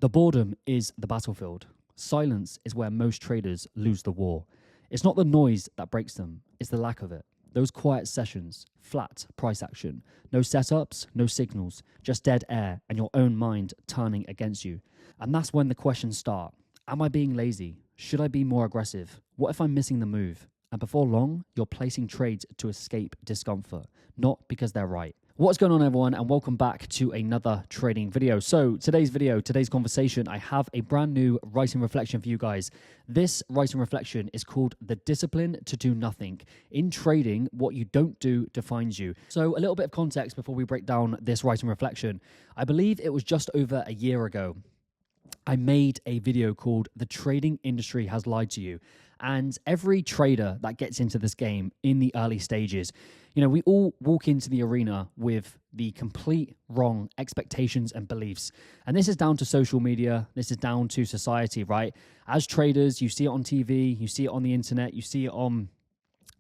The boredom is the battlefield. Silence is where most traders lose the war. It's not the noise that breaks them, it's the lack of it. Those quiet sessions, flat price action, no setups, no signals, just dead air and your own mind turning against you. And that's when the questions start. Am I being lazy? Should I be more aggressive? What if I'm missing the move? And before long, you're placing trades to escape discomfort, not because they're right. What's going on, everyone, and welcome back to another trading video. So today's conversation, I have a brand new writing reflection for you guys. This writing reflection is called The Discipline to Do Nothing. In trading, what you don't do defines you. So a little bit of context before we break down this writing reflection. I believe it was just over a year ago, I made a video called The Trading Industry Has Lied to You. And every trader that gets into this game in the early stages, we all walk into the arena with the complete wrong expectations and beliefs. And this is down to social media. This is down to society, right? As traders, you see it on TV, you see it on the internet, you see it on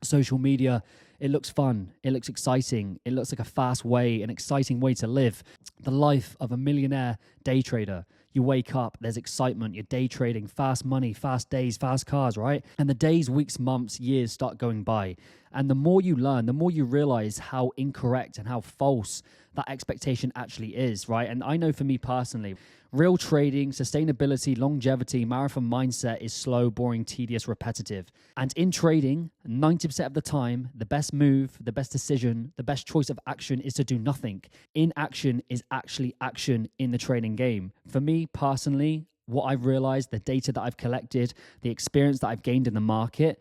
social media. It looks fun. It looks exciting. It looks like a fast way, an exciting way to live. The life of a millionaire day trader. You wake up, there's excitement, you're day trading, fast money, fast days, fast cars, right? And the days, weeks, months, years start going by. And the more you learn, the more you realize how incorrect and how false that expectation actually is, right? And I know for me personally, real trading, sustainability, longevity, marathon mindset is slow, boring, tedious, repetitive. And in trading, 90% of the time, the best move, the best decision, the best choice of action is to do nothing. Inaction is actually action in the trading game. For me personally, what I've realized, the data that I've collected, the experience that I've gained in the market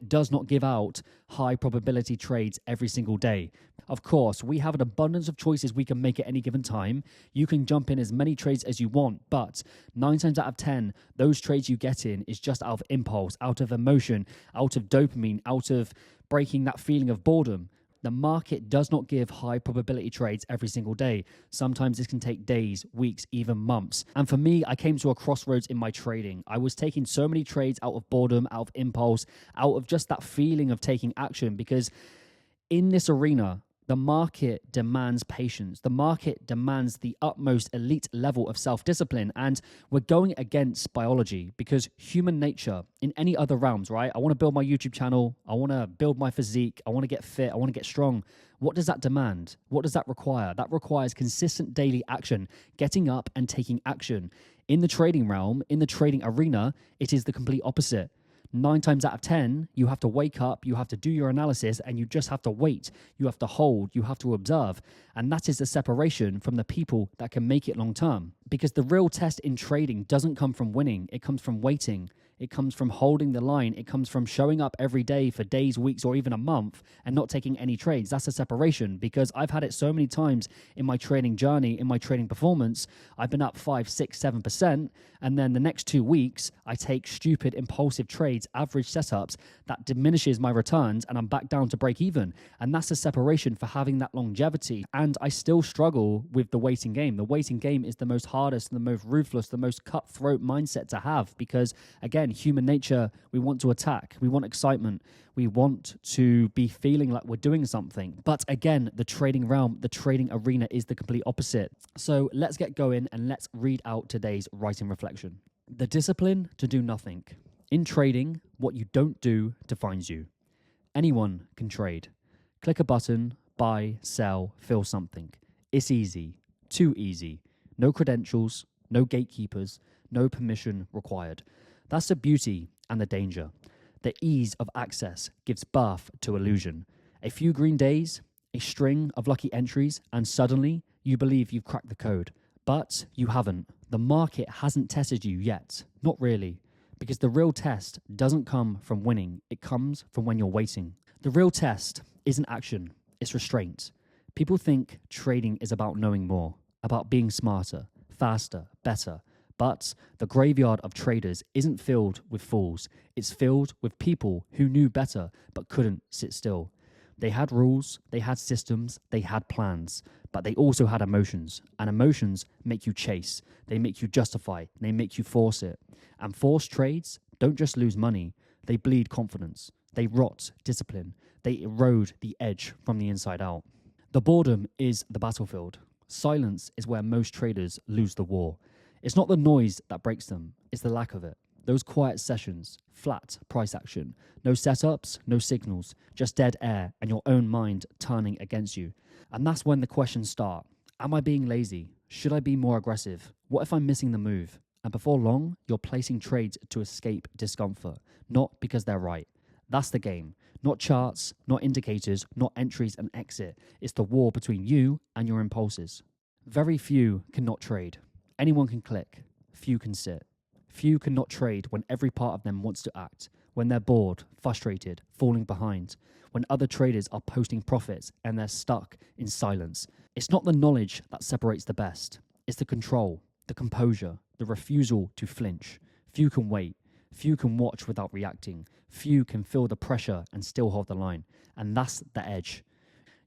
does not give out high probability trades every single day. Of course, we have an abundance of choices we can make at any given time. You can jump in as many trades as you want, but 9 times out of 10, those trades you get in is just out of impulse, out of emotion, out of dopamine, out of breaking that feeling of boredom. The market does not give high probability trades every single day. Sometimes this can take days, weeks, even months. And for me, I came to a crossroads in my trading. I was taking so many trades out of boredom, out of impulse, out of just that feeling of taking action, because in this arena, the market demands patience. The market demands the utmost elite level of self-discipline. And we're going against biology, because human nature in any other realms, right? I want to build my YouTube channel. I want to build my physique. I want to get fit. I want to get strong. What does that demand? What does that require? That requires consistent daily action, getting up and taking action. In the trading realm, in the trading arena, it is the complete opposite. 9 times out of 10, you have to wake up, you have to do your analysis, and you just have to wait. You have to hold, you have to observe. And that is the separation from the people that can make it long term. Because the real test in trading doesn't come from winning, it comes from waiting. It comes from holding the line. It comes from showing up every day for days, weeks, or even a month and not taking any trades. That's a separation, because I've had it so many times in my trading journey, in my trading performance. I've been up 5, 6, 7%. And then the next 2 weeks, I take stupid, impulsive trades, average setups that diminishes my returns, and I'm back down to break even. And that's a separation for having that longevity. And I still struggle with the waiting game. The waiting game is the most hardest, the most ruthless, the most cutthroat mindset to have, because again, human nature, we want to attack, we want excitement, we want to be feeling like we're doing something. But again, the trading realm, the trading arena is the complete opposite. So let's get going and let's read out today's writing reflection. The discipline to do nothing. In trading, what you don't do defines you. Anyone can trade. Click a button, buy, sell, fill something. It's easy, too easy. No credentials, no gatekeepers, no permission required. That's the beauty and the danger. The ease of access gives birth to illusion. A few green days, a string of lucky entries, and suddenly you believe you've cracked the code. But you haven't. The market hasn't tested you yet. Not really. Because the real test doesn't come from winning. It comes from when you're waiting. The real test isn't action. It's restraint. People think trading is about knowing more, about being smarter, faster, better. But the graveyard of traders isn't filled with fools. It's filled with people who knew better but couldn't sit still. They had rules, they had systems, they had plans, but they also had emotions. And emotions make you chase, they make you justify, they make you force it. And forced trades don't just lose money, they bleed confidence, they rot discipline, they erode the edge from the inside out. The boredom is the battlefield. Silence is where most traders lose the war. It's not the noise that breaks them, it's the lack of it. Those quiet sessions, flat price action, no setups, no signals, just dead air and your own mind turning against you. And that's when the questions start. Am I being lazy? Should I be more aggressive? What if I'm missing the move? And before long, you're placing trades to escape discomfort, not because they're right. That's the game. Not charts, not indicators, not entries and exit. It's the war between you and your impulses. Very few cannot trade. Anyone can click. Few can sit. Few cannot trade when every part of them wants to act, when they're bored, frustrated, falling behind, when other traders are posting profits and they're stuck in silence. It's not the knowledge that separates the best. It's the control, the composure, the refusal to flinch. Few can wait. Few can watch without reacting. Few can feel the pressure and still hold the line. And that's the edge.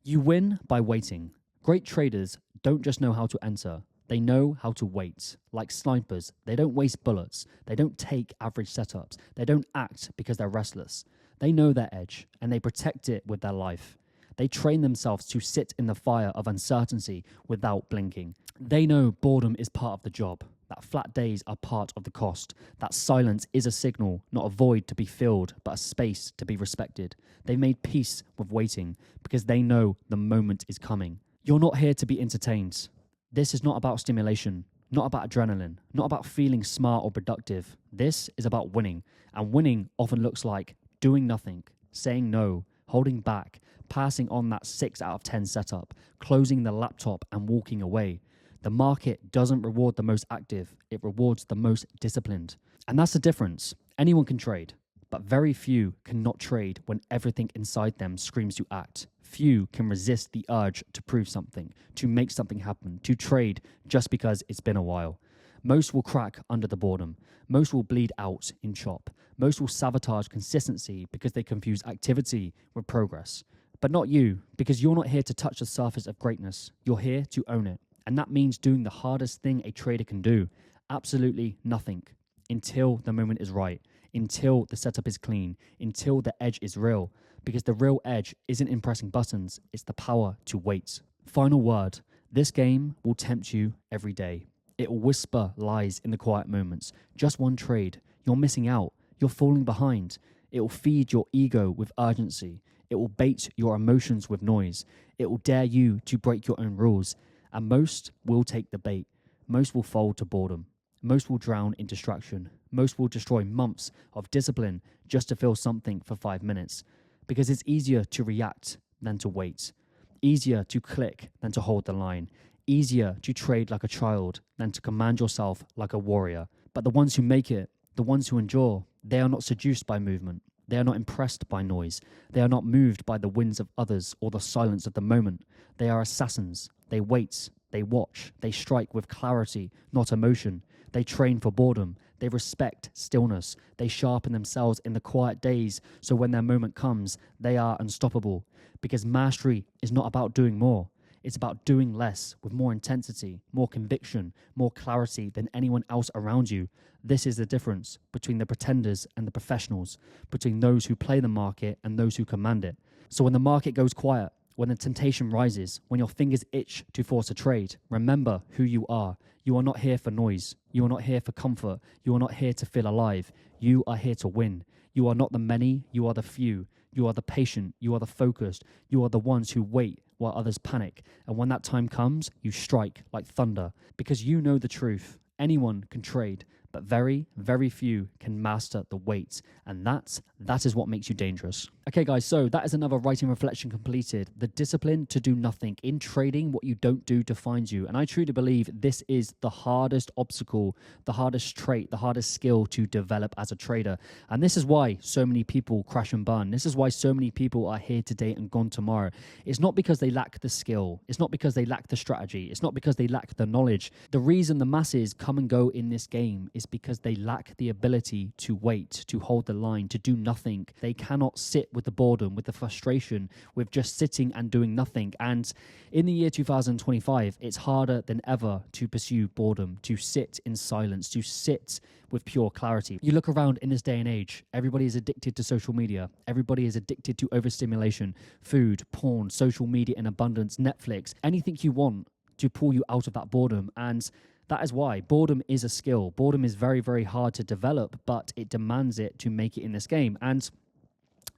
You win by waiting. Great traders don't just know how to enter. They know how to wait. Like snipers, they don't waste bullets. They don't take average setups. They don't act because they're restless. They know their edge, and they protect it with their life. They train themselves to sit in the fire of uncertainty without blinking. They know boredom is part of the job, that flat days are part of the cost, that silence is a signal, not a void to be filled, but a space to be respected. They've made peace with waiting because they know the moment is coming. You're not here to be entertained. This is not about stimulation, not about adrenaline, not about feeling smart or productive. This is about winning. And winning often looks like doing nothing, saying no, holding back, passing on that 6 out of 10 setup, closing the laptop and walking away. The market doesn't reward the most active, it rewards the most disciplined. And that's the difference. Anyone can trade, but very few cannot trade when everything inside them screams to act. Few can resist the urge to prove something, to make something happen, to trade just because it's been a while. Most will crack under the boredom. Most will bleed out in chop. Most will sabotage consistency because they confuse activity with progress. But not you, because you're not here to touch the surface of greatness. You're here to own it. And that means doing the hardest thing a trader can do. Absolutely nothing. Until the moment is right. Until the setup is clean. Until the edge is real. Because the real edge isn't in pressing buttons, it's the power to wait. Final word, this game will tempt you every day. It will whisper lies in the quiet moments. Just one trade, you're missing out, you're falling behind. It will feed your ego with urgency. It will bait your emotions with noise. It will dare you to break your own rules. And most will take the bait. Most will fold to boredom. Most will drown in distraction. Most will destroy months of discipline just to feel something for 5 minutes. Because it's easier to react than to wait. Easier to click than to hold the line. Easier to trade like a child than to command yourself like a warrior. But the ones who make it, the ones who endure, they are not seduced by movement. They are not impressed by noise. They are not moved by the winds of others or the silence of the moment. They are assassins. They wait. They watch. They strike with clarity, not emotion. They train for boredom. They respect stillness. They sharpen themselves in the quiet days so when their moment comes, they are unstoppable. Because mastery is not about doing more. It's about doing less with more intensity, more conviction, more clarity than anyone else around you. This is the difference between the pretenders and the professionals, between those who play the market and those who command it. So when the market goes quiet, when the temptation rises, when your fingers itch to force a trade, remember who you are. You are not here for noise. You are not here for comfort. You are not here to feel alive. You are here to win. You are not the many, you are the few. You are the patient. You are the focused. You are the ones who wait while others panic. And when that time comes, you strike like thunder because you know the truth. Anyone can trade, but very, very few can master the weight. And that is what makes you dangerous. Okay, guys, so that is another writing reflection completed. The discipline to do nothing. In trading, what you don't do defines you. And I truly believe this is the hardest obstacle, the hardest trait, the hardest skill to develop as a trader. And this is why so many people crash and burn. This is why so many people are here today and gone tomorrow. It's not because they lack the skill. It's not because they lack the strategy. It's not because they lack the knowledge. The reason the masses come and go in this game is because they lack the ability to wait, to hold the line, to do nothing. They cannot sit with the boredom, with the frustration, with just sitting and doing nothing. And in the year 2025, it's harder than ever to pursue boredom, to sit in silence, to sit with pure clarity. You look around in this day and age, everybody is addicted to social media. Everybody is addicted to overstimulation, food, porn, social media in abundance, Netflix, anything you want to pull you out of that boredom. And That is why boredom is a skill. Boredom is very, very hard to develop, but it demands it to make it in this game. And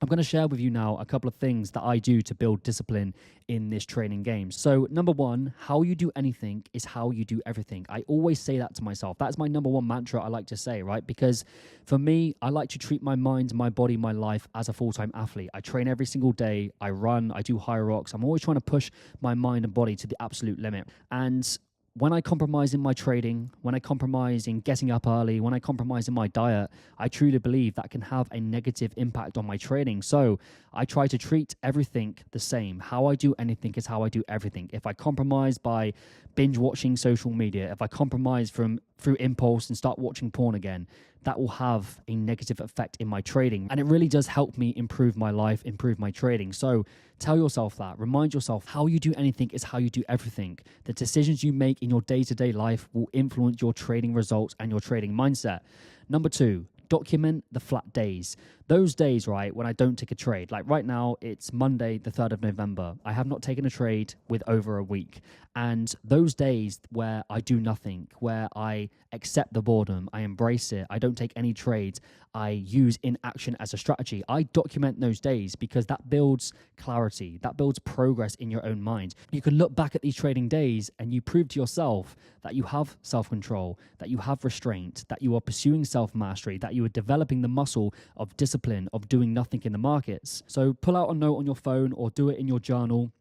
I'm going to share with you now a couple of things that I do to build discipline in this training game. So number one, how you do anything is how you do everything. I always say that to myself. That's my number one mantra I like to say, right? Because for me, I like to treat my mind, my body, my life as a full-time athlete. I train every single day. I run. I do high rocks. I'm always trying to push my mind and body to the absolute limit. And when I compromise in my trading, when I compromise in getting up early, when I compromise in my diet, I truly believe that can have a negative impact on my trading. So I try to treat everything the same. How I do anything is how I do everything. If I compromise by binge watching social media, if I compromise through impulse and start watching porn again, that will have a negative effect in my trading. And it really does help me improve my life, improve my trading. So tell yourself that. Remind yourself, how you do anything is how you do everything. The decisions you make in your day-to-day life will influence your trading results and your trading mindset. Number two, document the flat days. Those days, right, when I don't take a trade. Like right now, it's Monday, the 3rd of November. I have not taken a trade with over a week. And those days where I do nothing, where I accept the boredom, I embrace it, I don't take any trades, I use inaction as a strategy. I document those days because that builds clarity, that builds progress in your own mind. You can look back at these trading days and you prove to yourself that you have self-control, that you have restraint, that you are pursuing self-mastery, that you are developing the muscle of discipline, of doing nothing in the markets. So pull out a note on your phone or do it in your journal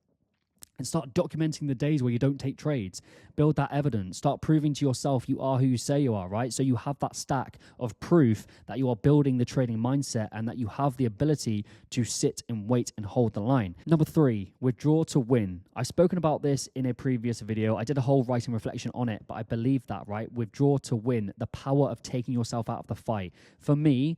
and start documenting the days where you don't take trades. Build that evidence. Start proving to yourself you are who you say you are, right? So you have that stack of proof that you are building the trading mindset and that you have the ability to sit and wait and hold the line. Number three, withdraw to win. I've spoken about this in a previous video. I did a whole writing reflection on it, but I believe that, right? Withdraw to win, the power of taking yourself out of the fight. For me,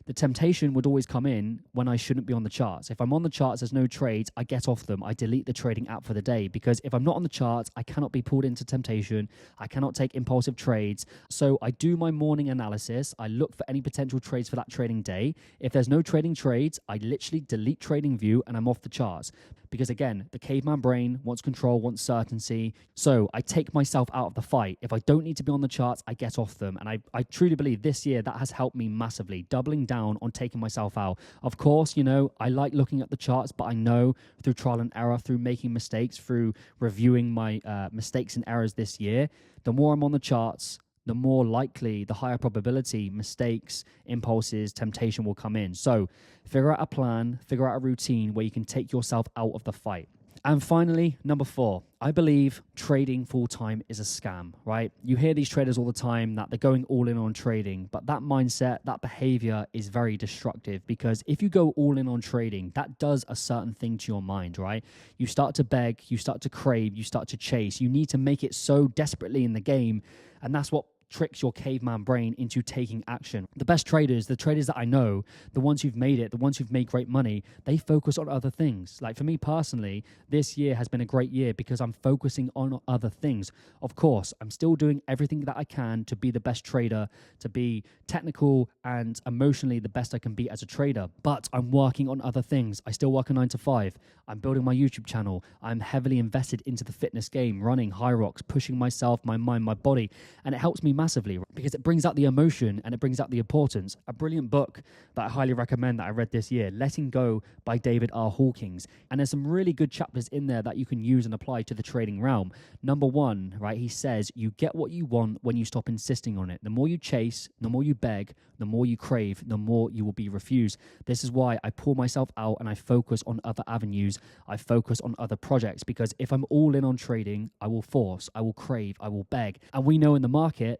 the temptation would always come in when I shouldn't be on the charts. If I'm on the charts, there's no trades, I get off them. I delete the trading app for the day because if I'm not on the charts, I cannot be pulled into temptation. I cannot take impulsive trades. So I do my morning analysis. I look for any potential trades for that trading day. If there's no trading trades, I literally delete TradingView and I'm off the charts. Because again, the caveman brain wants control, wants certainty. So I take myself out of the fight. If I don't need to be on the charts, I get off them. And I truly believe this year that has helped me massively, doubling down on taking myself out. Of course, I like looking at the charts, but I know through trial and error, through making mistakes, through reviewing my mistakes and errors this year, the more I'm on the charts, the more likely, the higher probability mistakes, impulses, temptation will come in. So figure out a plan, figure out a routine where you can take yourself out of the fight. And finally, number four, I believe trading full-time is a scam, right? You hear these traders all the time that they're going all in on trading, but that mindset, that behavior is very destructive because if you go all in on trading, that does a certain thing to your mind, right? You start to beg, you start to crave, you start to chase. You need to make it so desperately in the game, and that's what tricks your caveman brain into taking action. The best traders, the traders that I know, the ones who've made it, the ones who've made great money, they focus on other things. Like for me personally, this year has been a great year because I'm focusing on other things. Of course, I'm still doing everything that I can to be the best trader, to be technical and emotionally the best I can be as a trader, but I'm working on other things. I still work a 9 to 5. I'm building my YouTube channel. I'm heavily invested into the fitness game, running high rocks, pushing myself, my mind, my body, and it helps me massively because it brings out the emotion and it brings out the importance. A brilliant book that I highly recommend that I read this year, Letting Go by David R. Hawkins. And there's some really good chapters in there that you can use and apply to the trading realm. Number one, right, he says, you get what you want when you stop insisting on it. The more you chase, the more you beg, the more you crave, the more you will be refused. This is why I pull myself out and I focus on other avenues. I focus on other projects because if I'm all in on trading, I will force, I will crave, I will beg. And we know in the market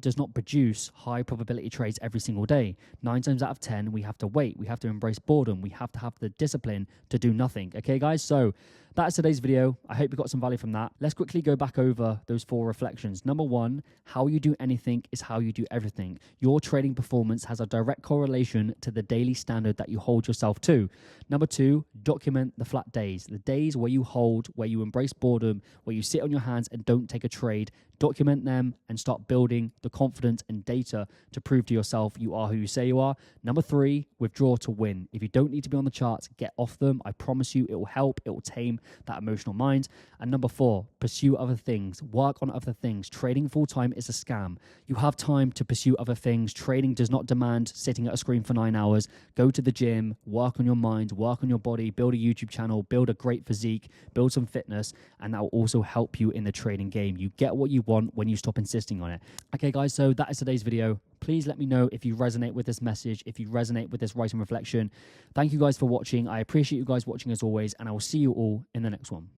does not produce high probability trades every single day. 9 times out of 10, we have to wait. We have to embrace boredom. We have to have the discipline to do nothing. Okay, guys? So that is today's video. I hope you got some value from that. Let's quickly go back over those 4 reflections. Number one, how you do anything is how you do everything. Your trading performance has a direct correlation to the daily standard that you hold yourself to. Number two, document the flat days. The days where you hold, where you embrace boredom, where you sit on your hands and don't take a trade. Document them and start building the confidence and data to prove to yourself you are who you say you are. Number three, withdraw to win. If you don't need to be on the charts, get off them. I promise you it will help. It will tame that emotional mind. And number 4, pursue other things, work on other things. Trading full-time is a scam. You have time to pursue other things. Trading does not demand sitting at a screen for 9 hours. Go to the gym, work on your mind, work on your body, build a YouTube channel, build a great physique, build some fitness, and that will also help you in the trading game. You get what you want when you stop insisting on it. Okay, guys, so that is today's video. Please let me know if you resonate with this message, if you resonate with this writing reflection. Thank you guys for watching. I appreciate you guys watching as always, and I will see you all in the next one.